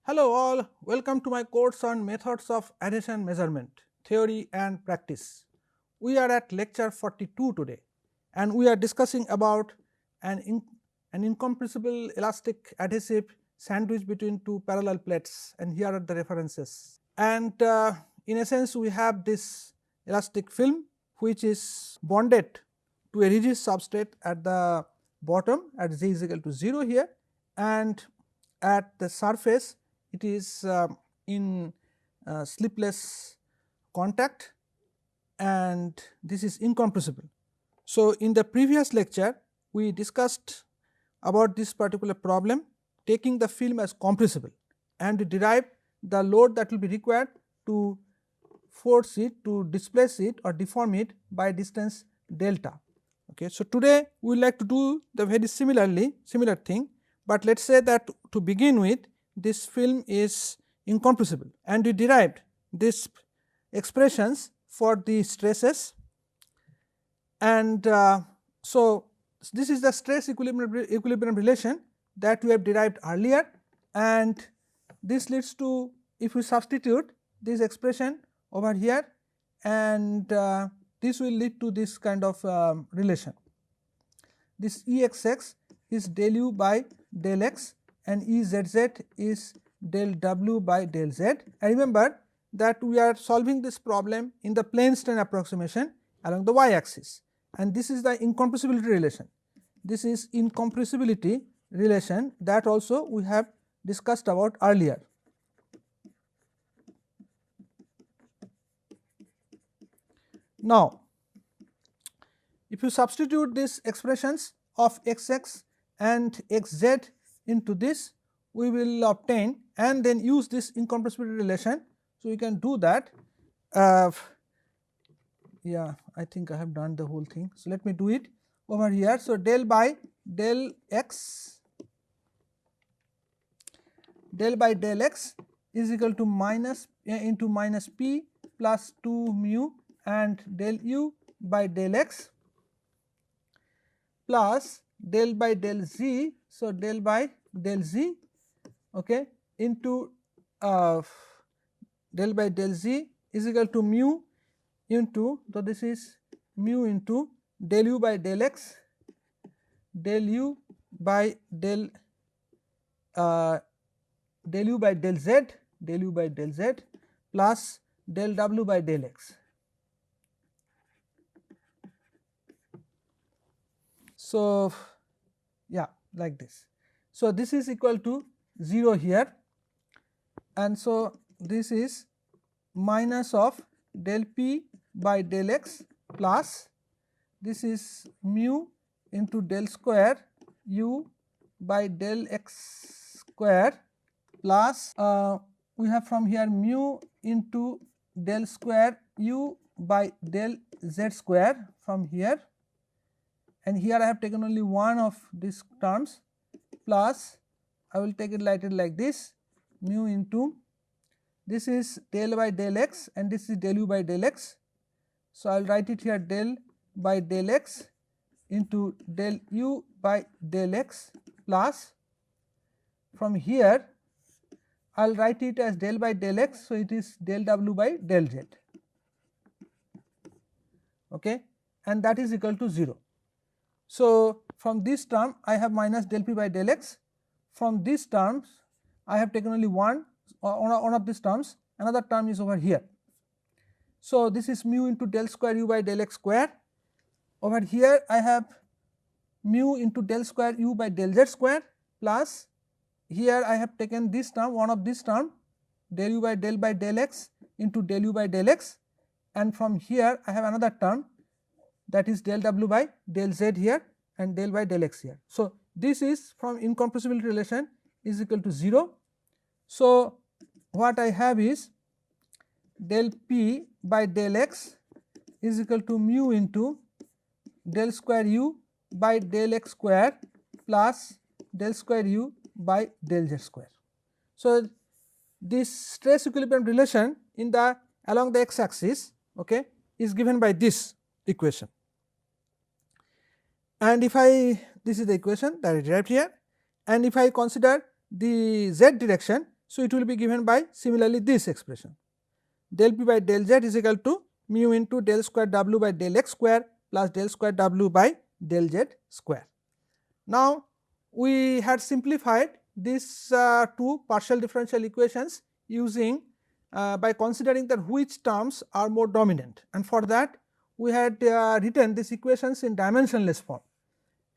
Hello all, welcome to my course on methods of adhesion measurement, theory and practice. We are at lecture 42 today and we are discussing about an incompressible elastic adhesive sandwiched between two parallel plates, and here are the references. And in essence we have this elastic film which is bonded to a rigid substrate at the bottom at z is equal to 0 here, and at the surface it is in slipless contact, and this is incompressible. So, in the previous lecture we discussed about this particular problem, taking the film as compressible, and we derived the load that will be required to force it, to displace it or deform it by distance delta. Okay. So, today we would like to do the very similar thing, but let us say that to begin with this film is incompressible, and we derived this expressions for the stresses, and so this is the stress equilibrium relation that we have derived earlier, and this leads to, if we substitute this expression over here, and this will lead to this kind of relation. This Exx is del u by del x and Ezz is del w by del z. And remember that we are solving this problem in the plane strain approximation along the y axis, and this is the incompressibility relation. This is incompressibility relation that also we have discussed about earlier. Now, if you substitute these expressions of xx and xz into this, we will obtain and then use this incompressibility relation. So, we can do that. Yeah, I think I have done the whole thing. So, let me do it over here. So, del by del x is equal to minus into minus p plus 2 mu and del u by del x plus del by del z. So, del by del z, okay, into del by del z is equal to mu into, so this is mu into del u by del x, del u by del u by del z plus del w by del x. So, yeah, like this. So, this is equal to 0 here, and so this is minus of del p by del x plus this is mu into del square u by del x square plus we have from here mu into del square u by del z square from here, and here I have taken only one of these terms plus I will take it like this, mu into this is del by del x and this is del u by del x. So, I will write it here del by del x into del u by del x plus from here I will write it as del by del x. So, it is del w by del z, okay, and that is equal to 0. So, from this term I have minus del p by del x, from these terms I have taken only one of these terms, another term is over here. So, this is mu into del square u by del x square, over here I have mu into del square u by del z square plus here I have taken this term, one of this term, del u by del x into del u by del x, and from here I have another term, that is del w by del z here and del by del x here. So, this is from incompressibility relation is equal to 0. So, what I have is del p by del x is equal to mu into del square u by del x square plus del square u by del z square. So, this stress equilibrium relation in the along the x axis, okay, is given by this equation. And if I, this is the equation that is derived here, and if I consider the z direction, So, it will be given by similarly this expression, del p by del z is equal to mu into del square w by del x square plus del square w by del z square. Now, we had simplified these two partial differential equations using by considering that which terms are more dominant, and for that we had written these equations in dimensionless form,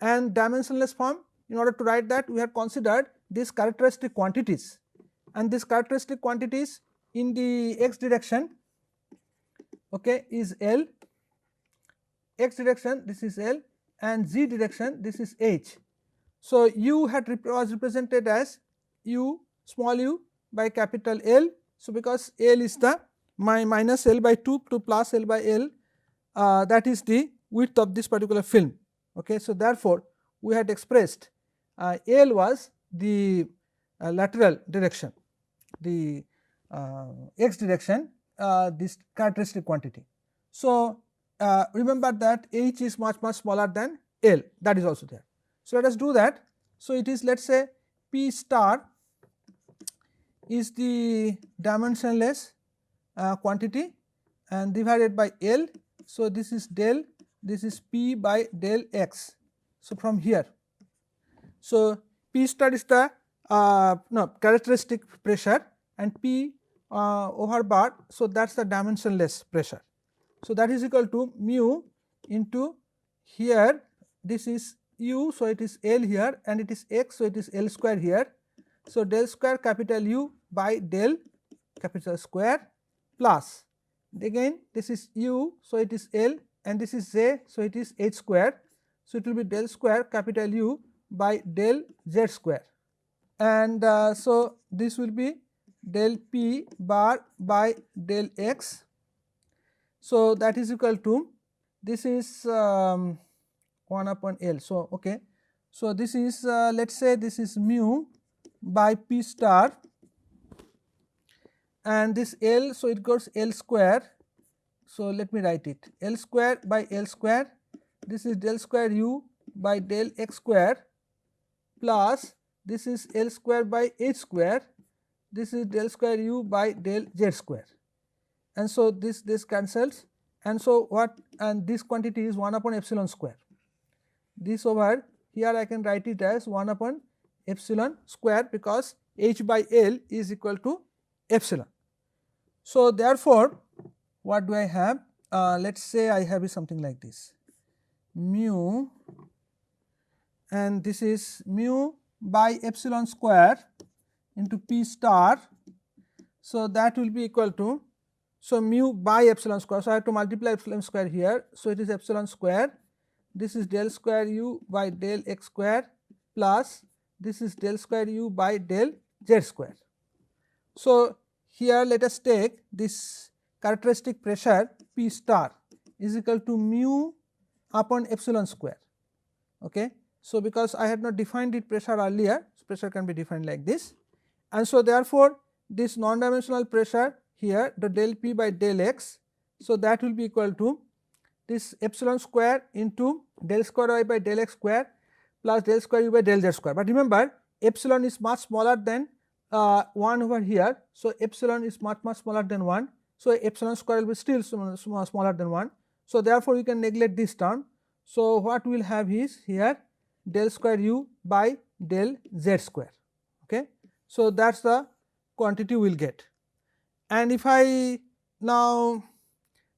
and dimensionless form, in order to write that we had considered these characteristic quantities, and these characteristic quantities in the x direction, okay, is L, x direction this is L, and z direction this is H. So, u was represented as u small u by capital L. So, because L is the minus L by 2 to plus L by L, that is the width of this particular film. Okay. So, therefore, we had expressed L was the lateral direction, the x direction, this characteristic quantity. So, remember that H is much smaller than L, that is also there. So, let us do that. So, it is, let us say P star is the dimensionless quantity and divided by L. So, this is del, this is P by del x. So, from here, so P star is the characteristic pressure, and P over bar, so that is the dimensionless pressure. So, that is equal to mu into here, this is u, so it is L here, and it is x, so it is L square here. So, del square capital U by del capital square plus again this is u, so it is L, and this is j, so it is h square. So, it will be del square capital U by del z square, and so this will be del p bar by del x. So, that is equal to, this is 1 upon L. So, okay. So, this is let us say this is mu by P star, and this L, so it goes L square. So, let me write it, L square by L square, this is del square U by del x square plus this is L square by h square, this is del square U by del z square, and so this cancels, and so what, and this quantity is 1 upon epsilon square. This over here I can write it as 1 upon epsilon square, because h by L is equal to epsilon. So, therefore, what do I have? Let us say I have something like this, mu, and this is mu by epsilon square into P star. So, that will be equal to, so mu by epsilon square. So, I have to multiply epsilon square here. So, it is epsilon square, this is del square U by del x square plus this is del square U by del z square. So, here let us take this characteristic pressure P star is equal to mu upon epsilon square. Okay. So, because I had not defined it pressure earlier, so pressure can be defined like this, and so therefore, this non-dimensional pressure here, the del P by del x. So, that will be equal to this epsilon square into del square y by del x square plus del square u by del z square. But remember, epsilon is much smaller than 1 over here. So, epsilon is much smaller than 1. So, epsilon square will be still smaller than 1. So, therefore, we can neglect this term. So, what we will have is here del square u by del z square. Okay. So, that is the quantity we will get, and if I now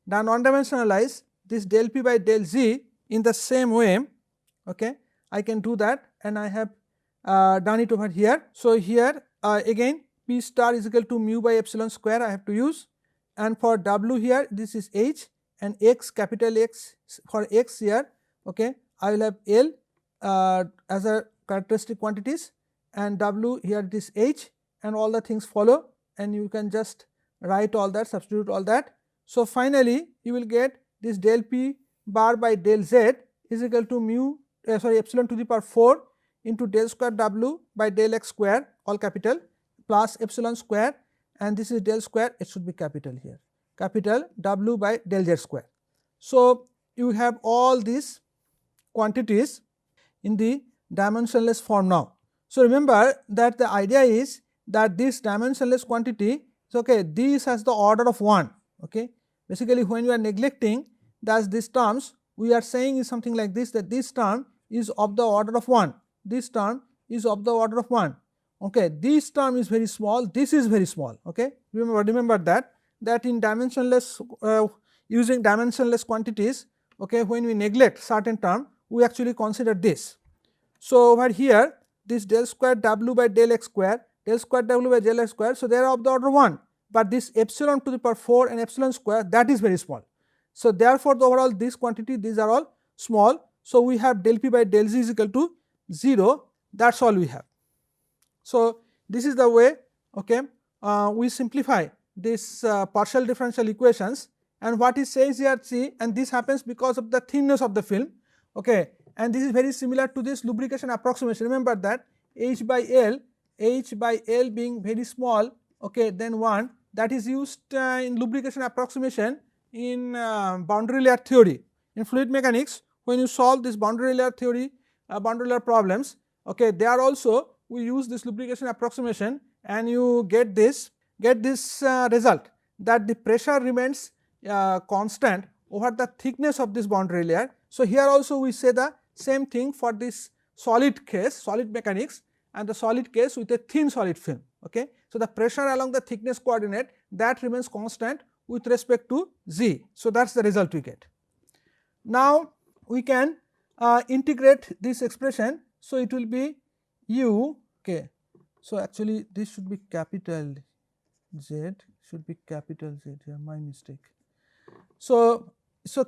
non-dimensionalize this del p by del z in the same way, okay, I can do that, and I have done it over here. So, here again P star is equal to mu by epsilon square I have to use, and for w here this is h, and x, capital X for x here, okay, I will have L as a characteristic quantities, and w here it is h, and all the things follow, and you can just write all that, substitute all that. So, finally, you will get this del p bar by del z is equal to mu epsilon to the power 4 into del square w by del x square, all capital, plus epsilon square, and this is del square, it should be capital here, capital W by del z square. So, you have all these quantities in the dimensionless form now. So, remember that the idea is that this dimensionless quantity is okay, this has the order of 1. Okay. Basically, when we are neglecting that these terms, we are saying is something like this, that this term is of the order of 1, this term is of the order of 1. Okay. This term is very small, this is very small. Okay. Remember that in dimensionless using dimensionless quantities, okay, when we neglect certain term, we actually consider this. So, over here this del square w by del x square, del square w by del x square, so they are of the order 1, but this epsilon to the power 4 and epsilon square, that is very small. So, therefore, the overall this quantity, these are all small. So, we have del p by del z is equal to 0, that is all we have. So, this is the way, okay, we simplify this partial differential equations, and what it says here, see, and this happens because of the thinness of the film. Okay. And this is very similar to this lubrication approximation. Remember that H by L being very small, okay, then 1, that is used in lubrication approximation in boundary layer theory. In fluid mechanics, when you solve this boundary layer theory, boundary layer problems, okay, there also we use this lubrication approximation, and you get this result, that the pressure remains constant over the thickness of this boundary layer. So, here also we say the same thing for this solid case, solid mechanics, and the solid case with a thin solid film. Okay. So, the pressure along the thickness coordinate, that remains constant with respect to z. So, that is the result we get. Now, we can integrate this expression. So, it will be u. Okay. So, actually this should be capital Z, should be capital Z here, my mistake. So,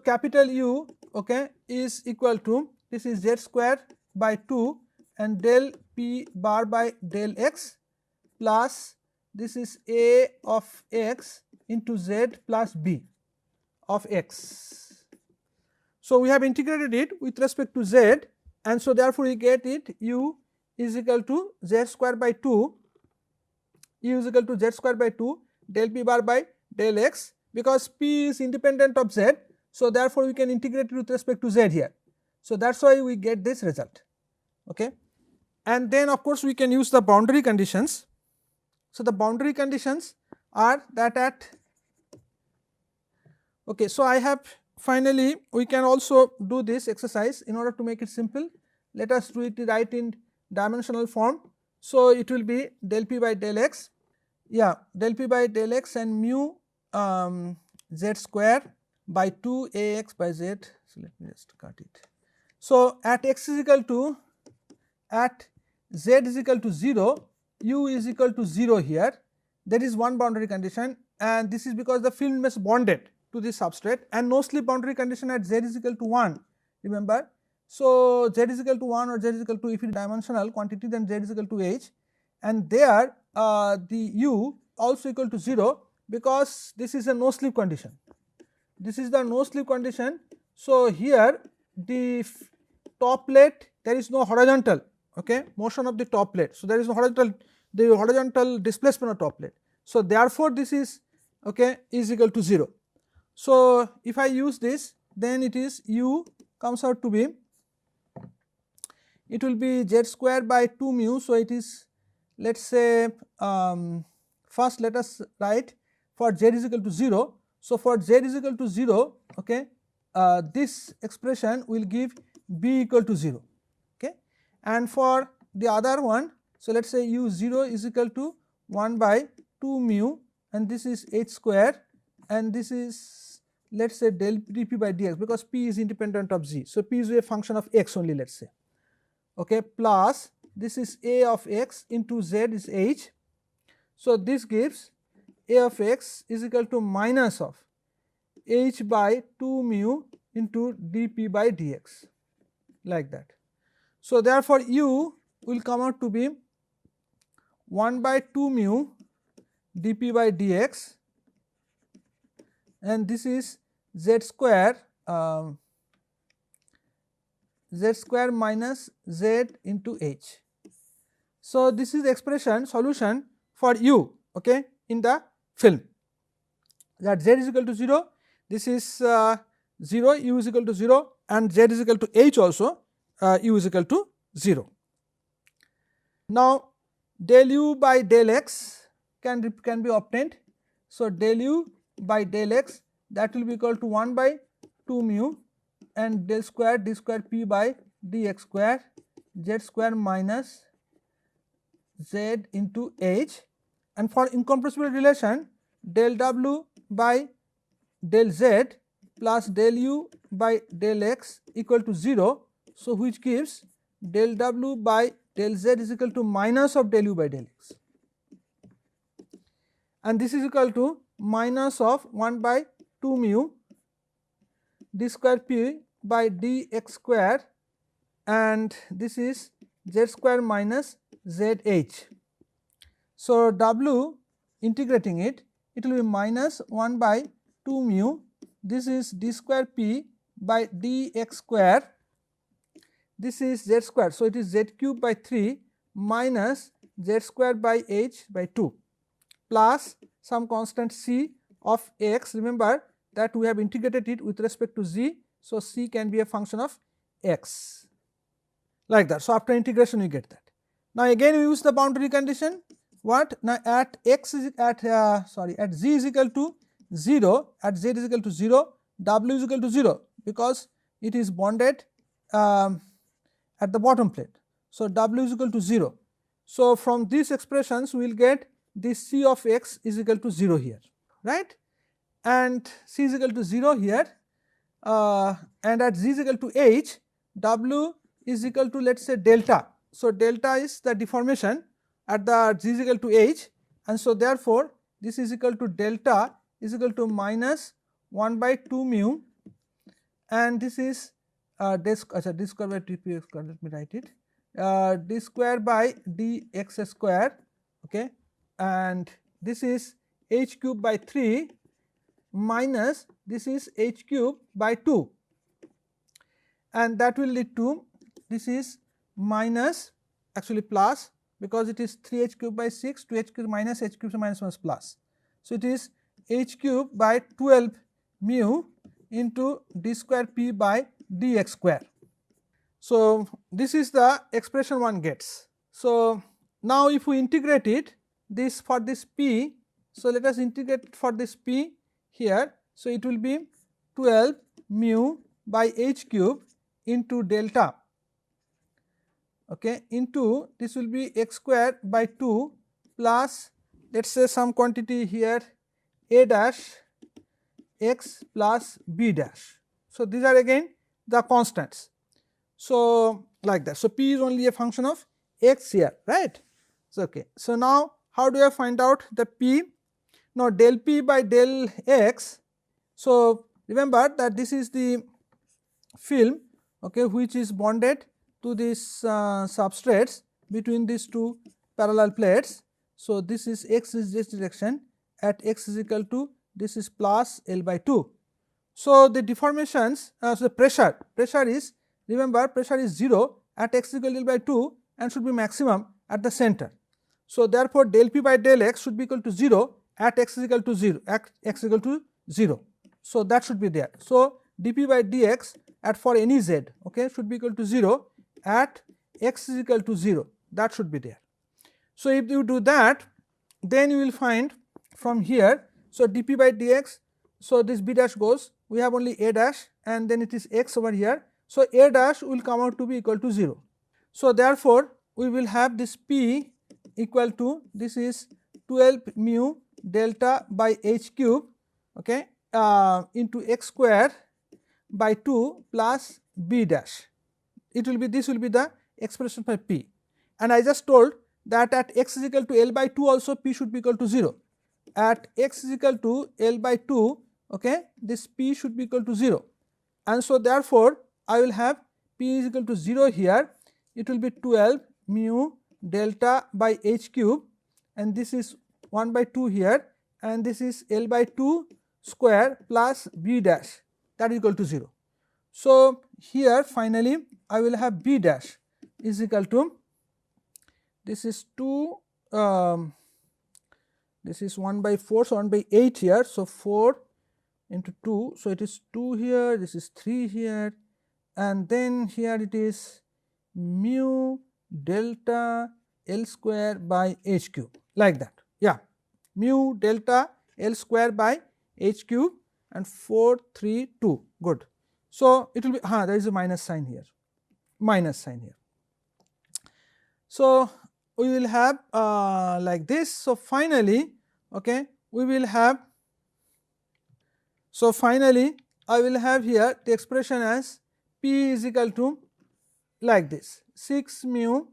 capital U, okay, is equal to, this is z square by 2 and del p bar by del x plus this is a of x into z plus b of x. So, we have integrated it with respect to z, and so therefore, we get it u is equal to z square by 2, u is equal to z square by 2 del p bar by del x, because p is independent of z. So, therefore, we can integrate it with respect to z here. So, that is why we get this result. Okay. And then of course, we can use the boundary conditions. So, the boundary conditions are that at, okay, so I have finally, we can also do this exercise in order to make it simple. Let us do it right in dimensional form. So, it will be del p by del x, yeah, del p by del x and mu z square by 2 a x by z. So, let me just cut it. So, at x is equal to, at z is equal to 0, u is equal to 0 here, there is one boundary condition, and this is because the film is bonded to this substrate, and no slip boundary condition at z is equal to 1, remember. So, z is equal to 1 or z is equal to, if it is dimensional quantity, then z is equal to h, and there the u also equal to 0, because this is a no slip condition. This is the no slip condition. So, here the top plate, there is no horizontal, okay, motion of the top plate. So, there is no horizontal displacement of top plate. So, therefore, this is, okay, is equal to 0. So, if I use this, then it is u comes out to be, it will be z square by 2 mu. So, it is, let us say, first let us write for z is equal to 0. So, for z is equal to 0, okay, this expression will give b equal to 0, okay. And for the other one, so let us say u 0 is equal to 1 by 2 mu, and this is h square, and this is, let us say, del dp by dx, because p is independent of z. So, p is a function of x only, let us say, okay, plus this is a of x into z is h. So, this gives a of x is equal to minus of h by 2 mu into dp by dx, like that. So, therefore, u will come out to be 1 by 2 mu dp by dx, and this is z square minus z into h. So, this is the expression solution for u, okay, in the film, that z is equal to 0, this is 0, u is equal to 0, and z is equal to h also, u is equal to 0. Now, del u by del x can be obtained. So, del u by del x, that will be equal to 1 by 2 mu and del square d square p by dx square z square minus z into h, and for incompressibility relation del w by del z plus del u by del x equal to 0. So, which gives del w by del z is equal to minus of del u by del x, and this is equal to minus of 1 by 2 mu d square p by dx square, and this is z square minus z h. So, w integrating it, it will be minus 1 by 2 mu, this is d square p by dx square, this is z square. So, it is z cube by 3 minus z square by h by 2 plus some constant c of x. Remember that we have integrated it with respect to z. So, c can be a function of x like that. So, after integration we get that. Now, again we use the boundary condition. What? Now, at x is at z is equal to 0, at z is equal to 0, w is equal to 0, because it is bonded at the bottom plate. So, w is equal to 0. So, from these expressions we will get this c of x is equal to 0 here, right, and c is equal to 0 here, and at z is equal to h, w is equal to, let us say, delta. So, delta is the deformation at the z is equal to h, and so therefore, this is equal to delta is equal to minus 1 by 2 mu, and this is d square by dp square, let me write it, d square by dx square, okay, and this is h cube by 3 minus this is h cube by 2, and that will lead to, this is minus, actually plus, because it is 3h cube by 6, 2h cube minus h cube minus 1 plus. So, it is h cube by 12 mu into d square p by dx square. So, this is the expression one gets. So, now if we integrate it, this for this p, so let us integrate for this p here. So, it will be 12 mu by h cube into delta, okay, into this will be x square by 2 plus, let us say, some quantity here a dash x plus b dash. So, these are again the constants. So, like that. So, p is only a function of x here, right. So, okay. So, now how do I find out the p? Now, del p by del x. So, remember that this is the film, okay, which is bonded to these substrates between these two parallel plates. So, this is x is this direction, at x is equal to, this is plus L by 2. So, the deformations, so the pressure is, remember, pressure is 0 at x is equal to L by 2 and should be maximum at the center. So, therefore, del p by del x should be equal to 0 at x is equal to 0, at x is equal to 0. So, that should be there. So, dp by dx at for any z, okay, should be equal to 0 at x is equal to 0, that should be there. So, if you do that, then you will find from here. So, dp by dx, so this b dash goes, we have only a dash and then it is x over here. So, a dash will come out to be equal to 0. So, therefore, we will have this p equal to, this is 12 mu delta by h cube, okay, into x square by 2 plus b dash. It will be, this will be the expression for p, and I just told that at x is equal to L by 2 also p should be equal to 0. At x is equal to L by 2, okay, this p should be equal to 0, and so therefore, I will have p is equal to 0 here. It will be 12 mu delta by h cube, and this is 1 by 2 here, and this is L by 2 square plus b dash, that is equal to 0. So, here finally, I will have b dash is equal to, this is 2, this is 1 by 4, so 1 by 8 here. So, 4 into 2, so it is 2 here, this is 3 here, and then here it is mu delta L square by h cube, like that. Yeah, mu delta L square by h cube and 432, good. So, it will be there is a minus sign here, minus sign here. So, we will have like this. So, finally, okay, we will have, so finally I will have here the expression as P is equal to like this, 6 mu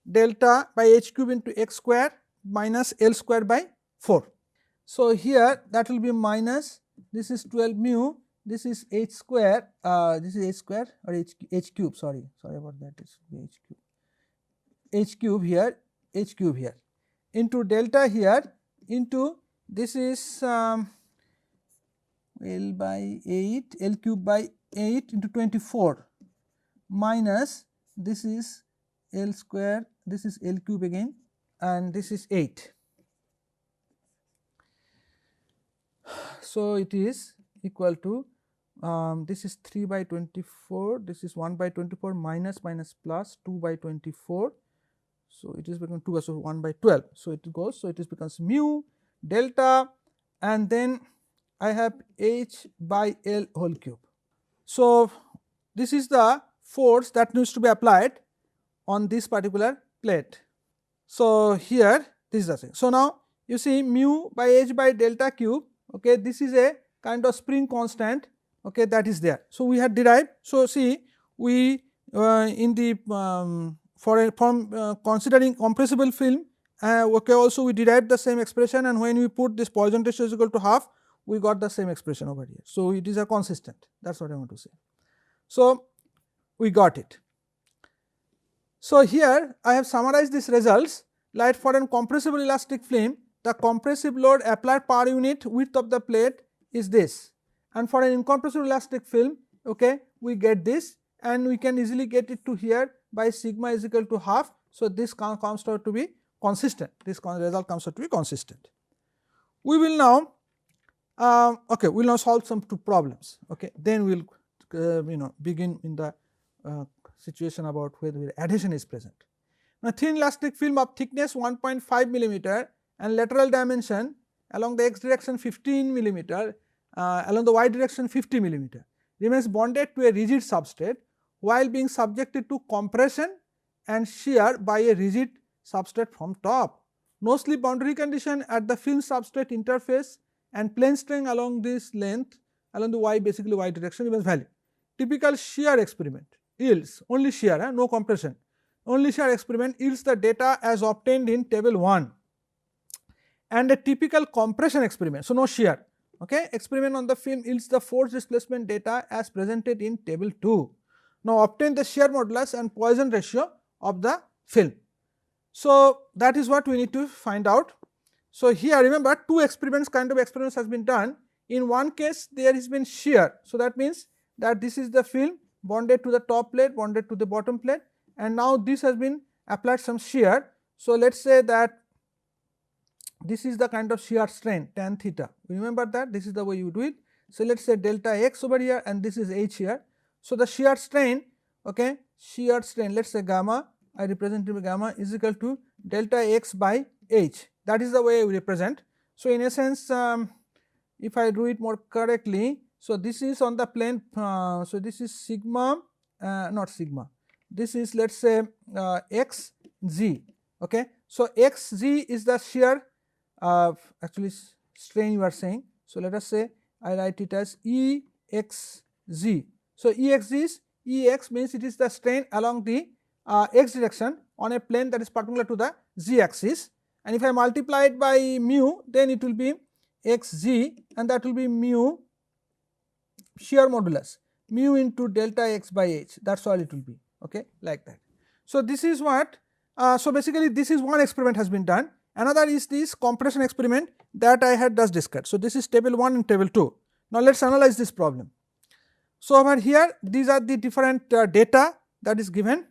delta by h cube into x square minus L square by 4. So, here that will be minus, this is 12 mu, this is h square, this is h square or h cube, sorry about that, it should be h cube here into delta here into this is L by 8, L cube by 8 into 24 minus this is L square, this is L cube again and this is 8. So, it is equal to this is 3 by 24, this is 1 by 24 minus plus 2 by 24. So, it is become 2, so 1 by 12. So, it goes, so it is becomes mu delta and then I have h by L whole cube. So, this is the force that needs to be applied on this particular plate. So, here this is the thing. So, now you see mu by h by delta cube, okay, this is a kind of spring constant, okay, that is there. So, we had derived. So, see we in the from considering compressible film, okay, also we derived the same expression, and when we put this Poisson ratio is equal to half, we got the same expression over here. So, it is a consistent, that is what I want to say. So, we got it. So, here I have summarized these results, like for a compressible elastic film, the compressive load applied per unit width of the plate is this, and for an incompressible elastic film, okay, we get this, and we can easily get it to here by sigma is equal to half. So, this comes out to be consistent, this result comes out to be consistent. We will now okay, we will now solve some two problems, okay, then we will begin in the situation about whether adhesion is present. Now, thin elastic film of thickness 1.5 millimeter and lateral dimension along the x direction 15 millimeter, along the y direction 50 millimeter remains bonded to a rigid substrate while being subjected to compression and shear by a rigid substrate from top. No slip boundary condition at the film substrate interface and plane strain along this length along the y, basically y direction, remains valid. Typical shear experiment yields only shear, no compression, only shear experiment yields the data as obtained in table 1, and a typical compression experiment, so no shear, okay, experiment on the film yields the force displacement data as presented in table 2. Now, obtain the shear modulus and Poisson ratio of the film. So, that is what we need to find out. So, here remember two experiments, kind of experiments has been done. In one case there has been shear, so that means that this is the film bonded to the top plate, bonded to the bottom plate, and now this has been applied some shear. So, let us say that this is the kind of shear strain tan theta, remember that this is the way you do it. So, let us say delta x over here and this is h here. So, the shear strain, okay, shear strain, let us say gamma, I represent it by gamma is equal to delta x by h, that is the way we represent. So, in essence if I do it more correctly, so this is on the plane, so this is sigma, not sigma, this is let us say x z, okay. So, x z is the shear actually strain you are saying. So, let us say I write it as E x z. So, E x is E x means it is the strain along the x direction on a plane that is perpendicular to the z axis, and if I multiply it by mu, then it will be x z, and that will be mu shear modulus, mu into delta x by h, that is all it will be, okay, like that. So, this is what so basically this is one experiment has been done. Another is this compression experiment that I had just discussed. So, this is table 1 and table 2. Now, let us analyze this problem. So, over here these are the different data that is given.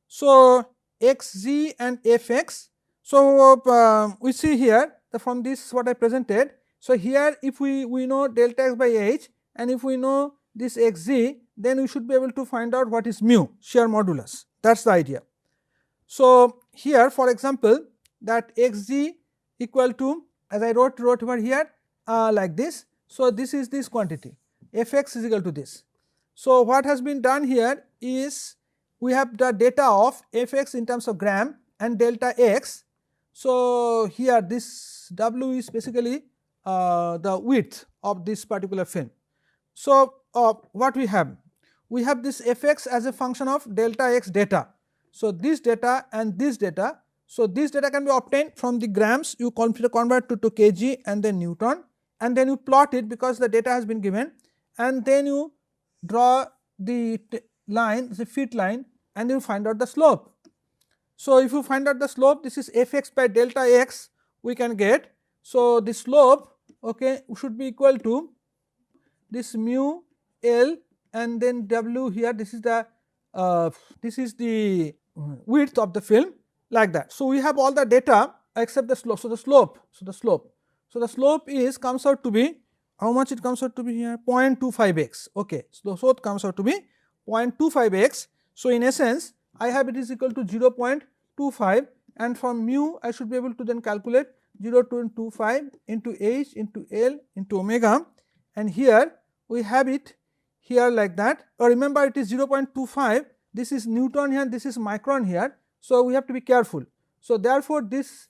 So, x z and f x. So, we see here from this what I presented. So, here if we know delta x by h, and if we know this x z, then we should be able to find out what is mu shear modulus, that is the idea. So, here for example, that xg equal to, as I wrote over here like this. So, this is this quantity, fx is equal to this. So, what has been done here is we have the data of fx in terms of gram and delta x. So, here this w is basically the width of this particular film. So, what we have? We have this fx as a function of delta x data. So, this data and this data. So, this data can be obtained from the grams, you convert to kg and then Newton, and then you plot it because the data has been given, and then you draw the line, the fit line, and you find out the slope. So, if you find out the slope, this is fx by delta x we can get. So, the slope should be equal to this mu L and then W here, this is the width of the film, like that. So, we have all the data except the slope. So, the slope is comes out to be, how much it comes out to be here, 0.25x. Okay. So, the slope comes out to be 0.25x. So, in essence I have it is equal to 0.25, and from mu I should be able to then calculate 0.25 into h into L into omega, and here we have it here like that. Remember, it is 0.25, this is Newton here, this is micron here. So, we have to be careful. So, therefore, this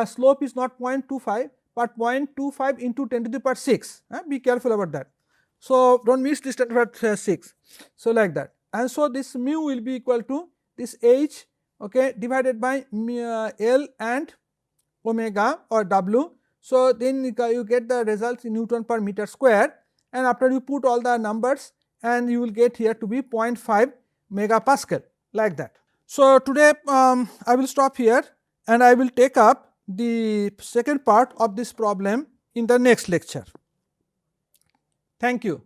slope is not 0.25, but 0.25 into 10 to the power 6. Be careful about that. So, do not miss this 10 to the power 6. So, like that. And so, this mu will be equal to this h divided by L and omega or W. So, then you get the results in Newton per meter square, and after you put all the numbers, and you will get here to be 0.5 megapascal, like that. So, today I will stop here, and I will take up the second part of this problem in the next lecture. Thank you.